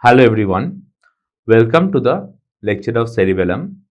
Hello everyone, welcome to the lecture of cerebellum.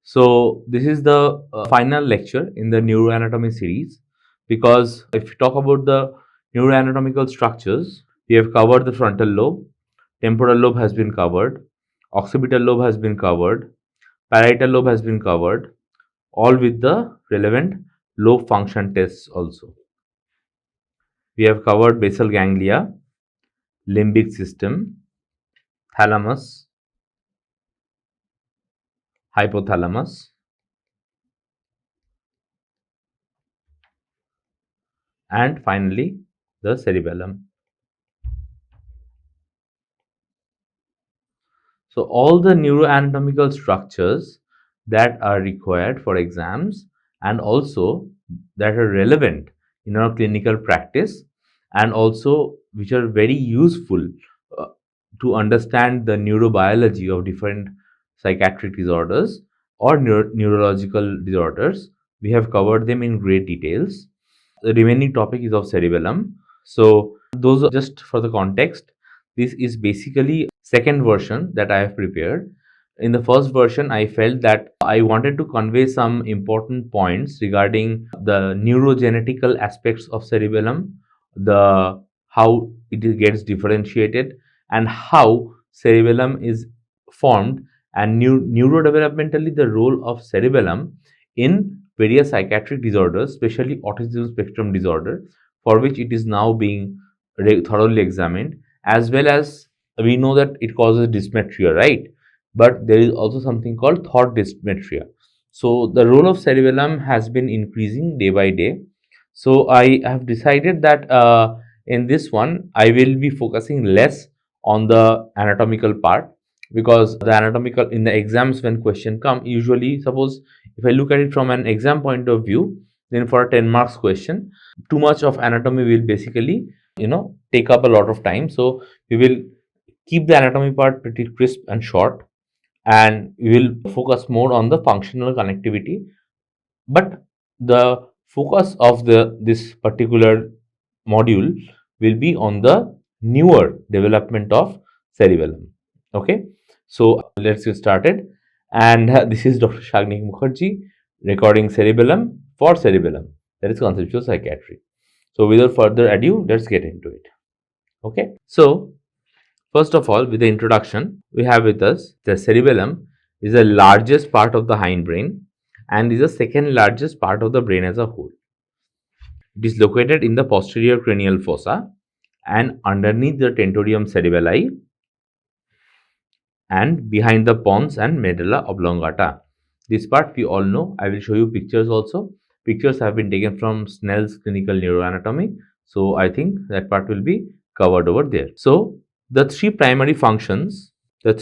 So this is the final lecture in the neuroanatomy series, because if you talk about the neuroanatomical structures, we have covered the frontal lobe, temporal lobe has been covered, occipital lobe has been covered, parietal lobe has been covered, all with the relevant lobe function tests also. We have covered basal ganglia, limbic system, thalamus, hypothalamus, and finally the cerebellum. So all the neuroanatomical structures that are required for exams and also that are relevant in our clinical practice and also which are very useful uh, to understand the neurobiology of different psychiatric disorders or neurological disorders, we have covered them in great details. The remaining topic is of cerebellum. So those are just for the context. This is basically second version that I have prepared. In the first version, I felt that I wanted to convey some important points regarding the neurogenetical aspects of cerebellum, the how gets differentiated, and how cerebellum is formed, and neurodevelopmentally the role of cerebellum in various psychiatric disorders, especially autism spectrum disorder, for which it is now being thoroughly examined, as well as we know that it causes dysmetria, right? But there is also something called thought dysmetria. So the role of cerebellum has been increasing day by day. So I have decided that in this one I will be focusing less on the anatomical part, because the anatomical in the exams when question come, usually suppose if I look at it from an exam point of view, then for a 10 marks question, too much of anatomy will basically take up a lot of time. So we will keep the anatomy part pretty crisp and short, and we will focus more on the functional connectivity. But the focus of this particular module will be on the newer development of cerebellum. Okay, so let's get started. And this is Dr. Shagnik Mukherjee recording cerebellum for cerebellum, that is conceptual psychiatry. So without further ado, let's get into it. Okay, so first of all, with the introduction, we have with us the cerebellum is the largest part of the hindbrain and is the second largest part of the brain as a whole. It is located in the posterior cranial fossa and underneath the tentorium cerebelli and behind the pons and medulla oblongata. This part we all know. I will show you pictures also. Pictures have been taken from Snell's clinical neuroanatomy. So I think that part will be covered over there. So the three primary functions of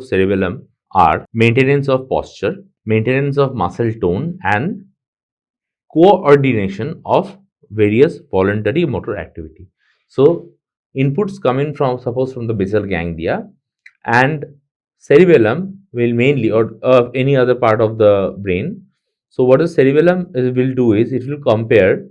cerebellum are maintenance of posture, maintenance of muscle tone, and coordination of various voluntary motor activity. So inputs come in from suppose from the basal ganglia, and cerebellum will mainly or any other part of the brain. So what the cerebellum will do is it will compare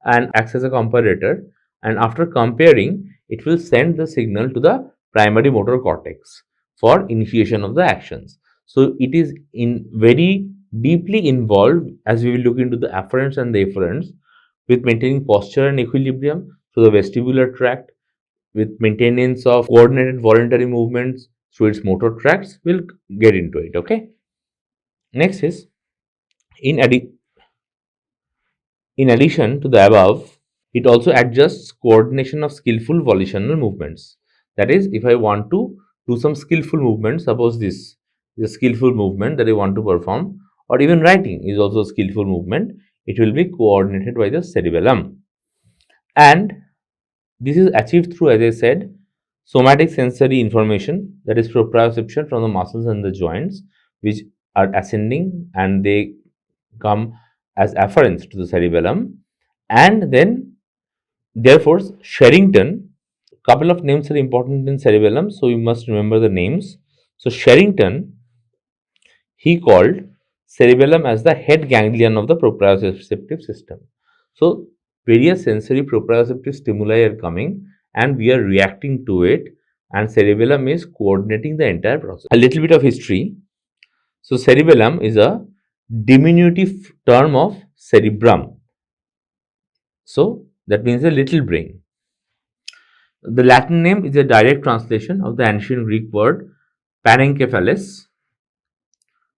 and acts as a comparator, and after comparing it will send the signal to the primary motor cortex for initiation of the actions. So it is in very deeply involved, as we will look into the afferents and the efferents, with maintaining posture and equilibrium through the vestibular tract, with maintenance of coordinated voluntary movements through its motor tracts. We'll get into it. Okay. Next is in addition to the above, it also adjusts coordination of skillful volitional movements. That is, if I want to do some skillful movement, suppose this is a skillful movement that I want to perform, or even writing is also a skillful movement, it will be coordinated by the cerebellum. And this is achieved through, as I said, somatic sensory information, that is proprioception from the muscles and the joints, which are ascending and they come as afferents to the cerebellum. And then therefore Sherrington couple of names are important in cerebellum, so you must remember the names. So Sherrington, he called cerebellum as the head ganglion of the proprioceptive system. So various sensory proprioceptive stimuli are coming and we are reacting to it, and cerebellum is coordinating the entire process. A little bit of history. So cerebellum is a diminutive term of cerebrum. So that means a little brain. The Latin name is a direct translation of the ancient Greek word parencephalus,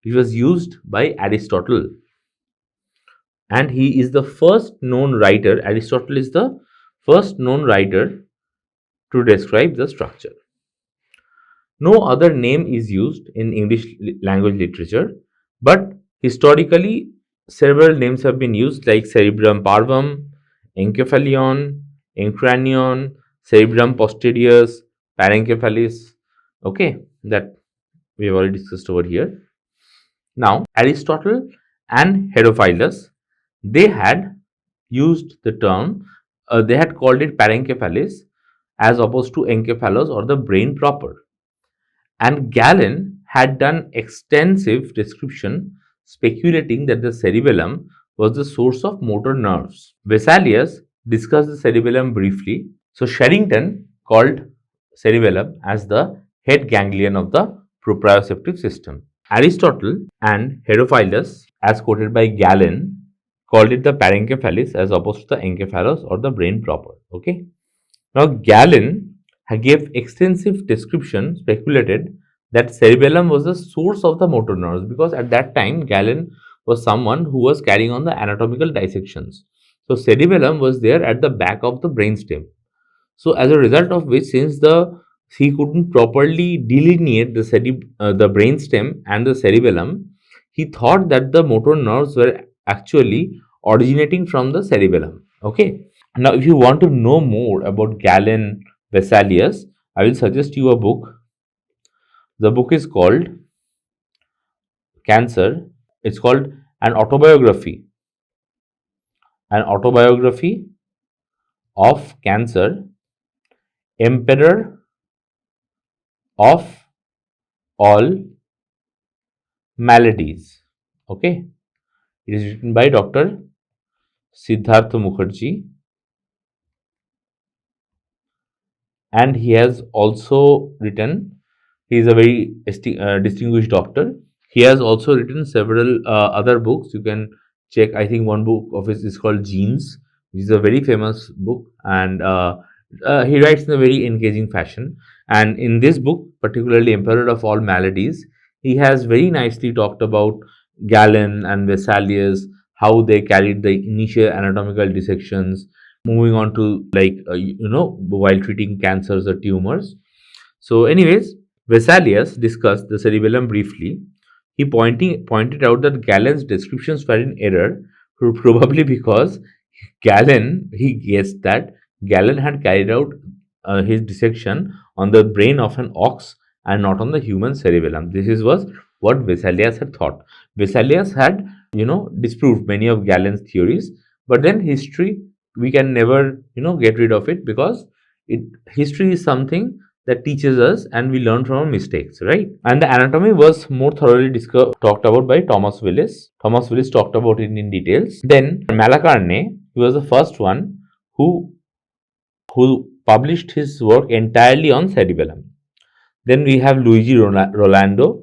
which was used by Aristotle. And he is the first known writer, Aristotle is the first known writer to describe the structure. No other name is used in English language literature, but historically several names have been used like cerebrum parvum, encephalion, encranion, cerebrum posterius, parencephalus. Okay, that we have already discussed over here. Now, Aristotle and Herophilus, they had used the term, they had called it parencephalus as opposed to encephalus or the brain proper. And Galen had done extensive description speculating that the cerebellum was the source of motor nerves. Vesalius discussed the cerebellum briefly. So Sherrington called cerebellum as the head ganglion of the proprioceptive system. Aristotle and Herophilus, as quoted by Galen, called it the parencephalus as opposed to the encephalus or the brain proper. Okay. Now Galen gave extensive description, speculated that cerebellum was the source of the motor nerves, because at that time Galen was someone who was carrying on the anatomical dissections. So cerebellum was there at the back of the brainstem. So as a result of which, since he couldn't properly delineate the brainstem and the cerebellum, he thought that the motor nerves were actually originating from the cerebellum. Okay. Now, if you want to know more about Galen, Vesalius, I will suggest you a book. The book is called Cancer. It's called An Autobiography. An Autobiography of Cancer, Emperor of All Maladies. Okay. It is written by Dr. Siddhartha Mukherjee. And he has also written, he is a very distinguished doctor. He has also written several other books. You can check. I think one book of his is called Genes, which is a very famous book, and he writes in a very engaging fashion. And in this book, particularly Emperor of All Maladies, he has very nicely talked about Galen and Vesalius, how they carried the initial anatomical dissections, moving on to while treating cancers or tumors. So anyways, Vesalius discussed the cerebellum briefly. He pointed out that Galen's descriptions were in error, probably because he guessed that Galen had carried out his dissection on the brain of an ox and not on the human cerebellum. Was what Vesalius had thought. Vesalius had disproved many of Galen's theories, but then history, we can never get rid of it, because history is something that teaches us and we learn from our mistakes, right? And the anatomy was more thoroughly talked about by Thomas Willis. Thomas Willis talked about it in details. Then Malacarne, he was the first one who published his work entirely on cerebellum. Then we have Luigi Rolando,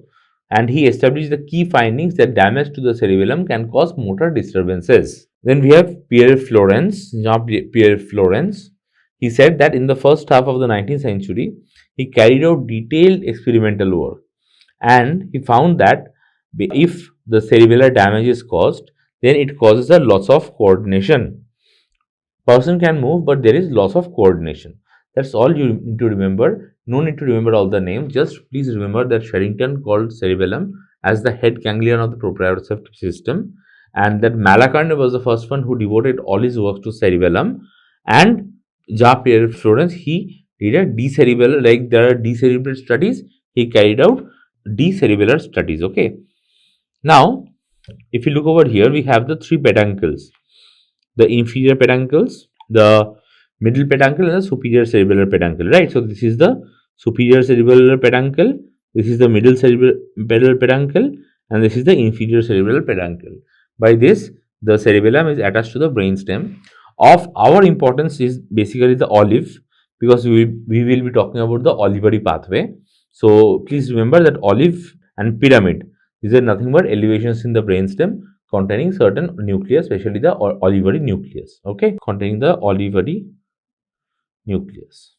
and he established the key findings that damage to the cerebellum can cause motor disturbances. Then we have Pierre Florence. He said that in the first half of the 19th century, he carried out detailed experimental work, and he found that if the cerebellar damage is caused, then it causes a loss of coordination. Person can move, but there is loss of coordination. That's all you need to remember. No need to remember all the names. Just please remember that Sherrington called cerebellum as the head ganglion of the proprioceptive system, and that Malacarne was the first one who devoted all his work to cerebellum. And Pierre Florence, he did a decerebellar, like there are decerebral studies, he carried out decerebellar studies. Okay. Now, if you look over here, we have the three peduncles: the inferior peduncles, the middle peduncle and the superior cerebellar peduncle, right? So this is the superior cerebellar peduncle, this is the middle cerebellar peduncle, and this is the inferior cerebellar peduncle. By this, the cerebellum is attached to the brainstem. Of our importance is basically the olive, because we will be talking about the olivary pathway. So please remember that olive and pyramid, these are nothing but elevations in the brainstem containing certain nucleus, especially the olivary nucleus. Okay, containing the olivary nucleus.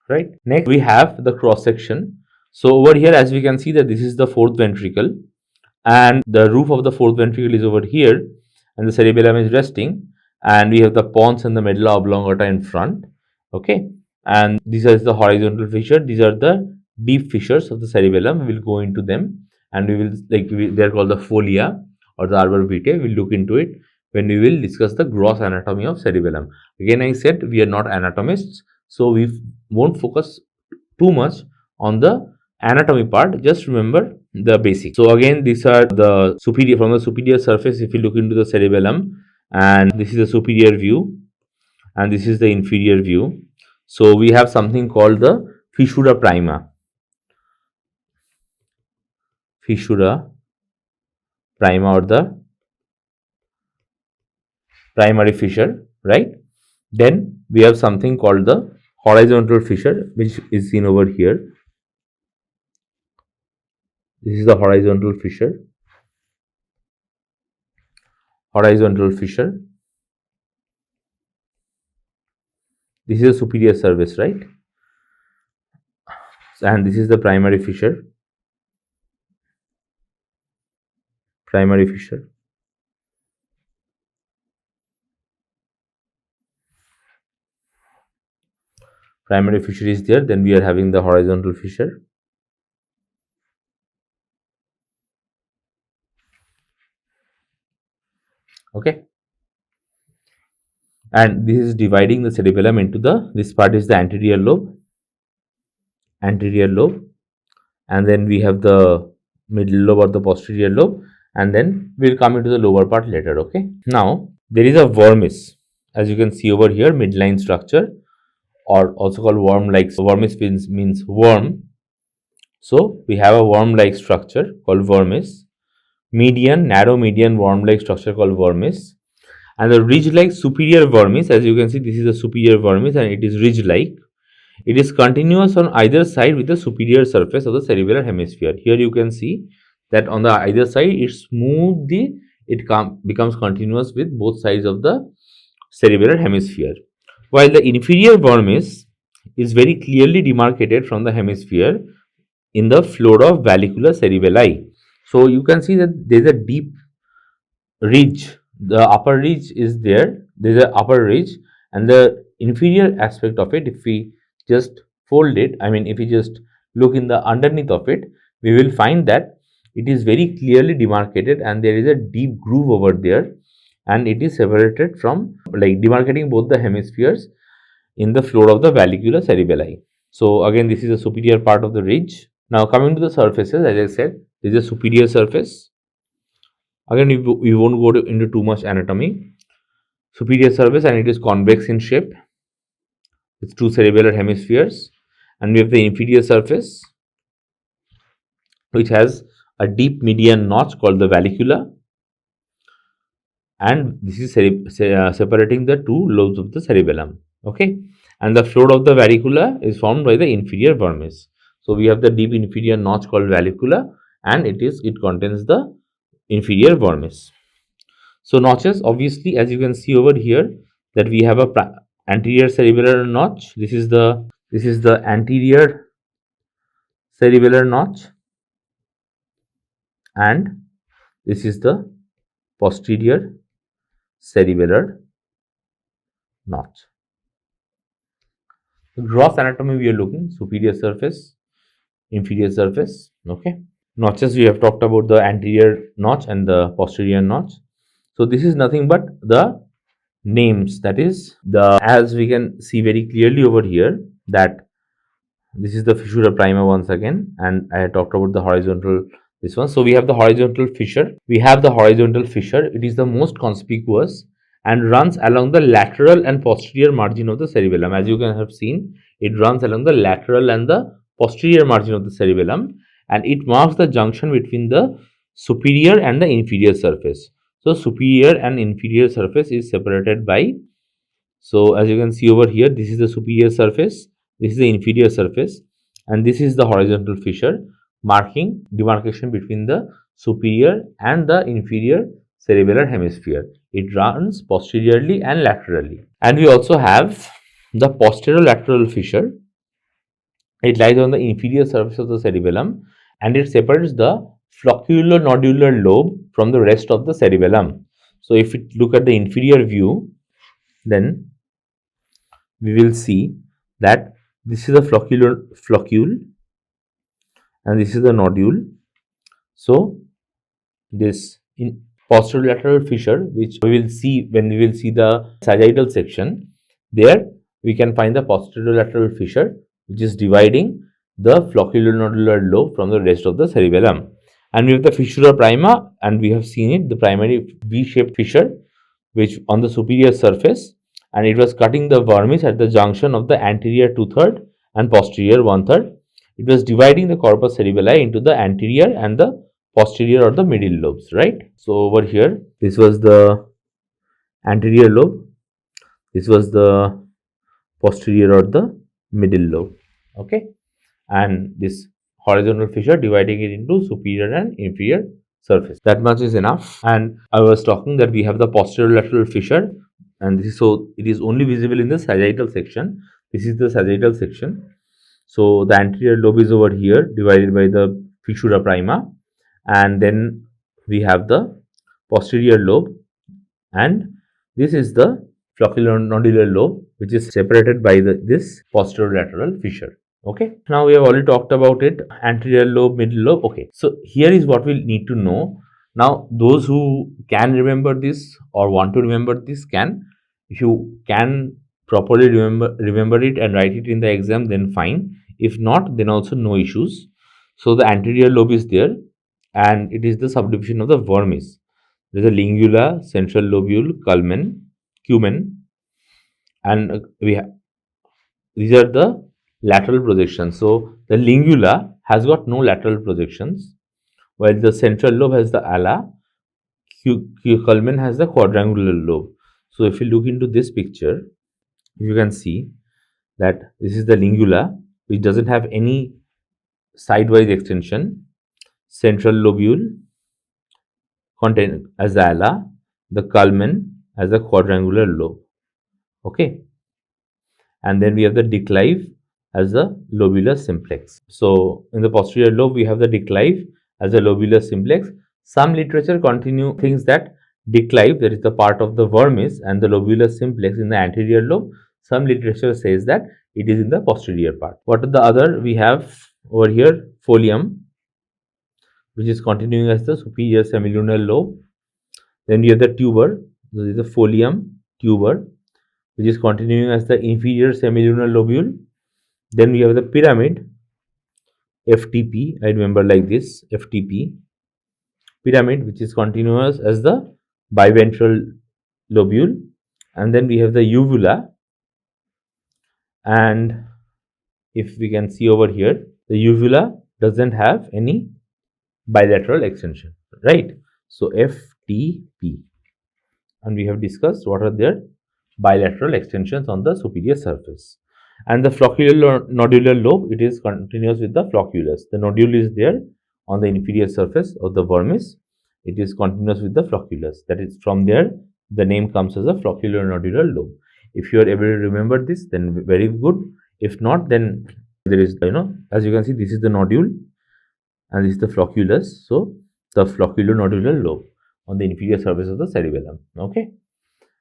Right. Next, we have the cross section. So over here, as we can see that this is the fourth ventricle, and the roof of the fourth ventricle is over here, and the cerebellum is resting, and we have the pons and the medulla oblongata in front. Okay, and these are the horizontal fissure. These are the deep fissures of the cerebellum. We will go into them, and we will they are called the folia or the arbor vitae. We will look into it when we will discuss the gross anatomy of cerebellum. Again, I said we are not anatomists, so we won't focus too much on the anatomy part. Just remember the basics. So again, these are the superior, from the superior surface. If you look into the cerebellum, and this is the superior view, and this is the inferior view. So we have something called the fissura prima or the primary fissure, right? Then we have something called the horizontal fissure, which is seen over here. This is the horizontal fissure. Horizontal fissure. This is the superior surface, right? And this is the primary fissure. Primary fissure. Primary fissure is there. Then we are having the horizontal fissure. Okay, and this is dividing the cerebellum into this part is the anterior lobe, and then we have the middle lobe or the posterior lobe, and then we'll come into the lower part later. Okay, now there is a vermis, as you can see over here, midline structure, or also called worm-like. Vermis means worm. So we have a worm-like structure called vermis. Narrow median worm-like structure called vermis, and the ridge-like superior vermis. As you can see, this is the superior vermis, and it is ridge-like. It is continuous on either side with the superior surface of the cerebellar hemisphere. Here you can see that on the either side, it smoothly becomes continuous with both sides of the cerebellar hemisphere, while the inferior vermis is very clearly demarcated from the hemisphere in the floor of vallicular cerebelli. So you can see that there is a deep ridge. The upper ridge is there. There is an upper ridge, and the inferior aspect of it, if we just fold it, if we just look in the underneath of it, we will find that it is very clearly demarcated, and there is a deep groove over there, and it is separated from, demarcating both the hemispheres in the floor of the vallicular cerebelli. So again, this is the superior part of the ridge. Now coming to the surfaces, as I said, this is a superior surface. Again, we won't go into too much anatomy. Superior surface, and it is convex in shape with two cerebellar hemispheres, and we have the inferior surface, which has a deep median notch called the vallicula, and this is separating the two lobes of the cerebellum. Okay, and the floor of the vallicula is formed by the inferior vermis. So we have the deep inferior notch called vallicula, and it contains the inferior vermis. So notches, obviously, as you can see over here, that we have a anterior cerebellar notch. This is the anterior cerebellar notch, and this is the posterior cerebellar notch. The gross anatomy we are looking: superior surface, inferior surface. Okay, notches, we have talked about the anterior notch and the posterior notch. So this is nothing but the names, that is as we can see very clearly over here, that this is the fissura prima once again, and I talked about the horizontal this one. So we have the horizontal fissure. It is the most conspicuous, and runs along the lateral and posterior margin of the cerebellum. As you can have seen, it runs along the lateral and the posterior margin of the cerebellum, and it marks the junction between the superior and the inferior surface. So, superior and inferior surface is separated by, so as you can see over here, this is the superior surface, this is the inferior surface, and this is the horizontal fissure marking demarcation between the superior and the inferior cerebellar hemisphere. It runs posteriorly and laterally. And we also have the posterolateral fissure. It lies on the inferior surface of the cerebellum, and it separates the flocculonodular lobe from the rest of the cerebellum. So if we look at the inferior view, then we will see that this is the floccule and this is the nodule. So this in posterolateral fissure, which we will see when we will see the sagittal section, there we can find the posterolateral fissure, which is dividing the flocculonodular lobe from the rest of the cerebellum. And we have the fissura prima, and we have seen it, the primary V-shaped fissure, which on the superior surface, and it was cutting the vermis at the junction of the anterior 2/3 and posterior 1/3. It was dividing the corpus cerebelli into the anterior and the posterior or the middle lobes, right? So over here, this was the anterior lobe, this was the posterior or the middle lobe, okay, and this horizontal fissure dividing it into superior and inferior surface. That much is enough. And I was talking that we have the posterolateral fissure, and this is, so it is only visible in the sagittal section. This is the sagittal section. So the anterior lobe is over here divided by the fissura prima, and then we have the posterior lobe, and this is the flocculonodular lobe, which is separated by this posterolateral fissure. Okay, now we have already talked about it, anterior lobe, middle lobe. Okay, so here is what we need to know. Now those who can remember this or want to remember this can, if you can properly remember it and write it in the exam, then fine. If not, then also no issues. So the anterior lobe is there, and it is the subdivision of the vermis. There is a lingula, central lobule, cumen, and we have, these are the lateral projections. So the lingula has got no lateral projections, while the central lobe has the ala, culmen has the quadrangular lobe. So if you look into this picture, you can see that this is the lingula, which doesn't have any sidewise extension. Central lobule contain as the ala, the culmen as a quadrangular lobe. Okay, and then we have the declive as the lobular simplex. So in the posterior lobe, we have the declive as a lobular simplex. Some literature thinks that declive, that is the part of the vermis, and the lobular simplex in the anterior lobe. Some literature says that it is in the posterior part. What are the other? We have over here folium, which is continuing as the superior semilunar lobe. Then we have the tuber, this is the folium tuber, which is continuing as the inferior semilunar lobule. Then we have the pyramid, FTP, I remember like this, FTP, pyramid, which is continuous as the biventral lobule. And then we have the uvula, and if we can see over here, the uvula doesn't have any bilateral extension, right? So FTP, and we have discussed what are their bilateral extensions on the superior surface. And the flocculonodular lobe, it is continuous with the flocculus. The nodule is there on the inferior surface of the vermis. It is continuous with the flocculus. That is, from there the name comes as a flocculonodular lobe. If you are able to remember this, then very good. If not, then there is, as you can see, this is the nodule and this is the flocculus. So the flocculonodular lobe on the inferior surface of the cerebellum. Okay.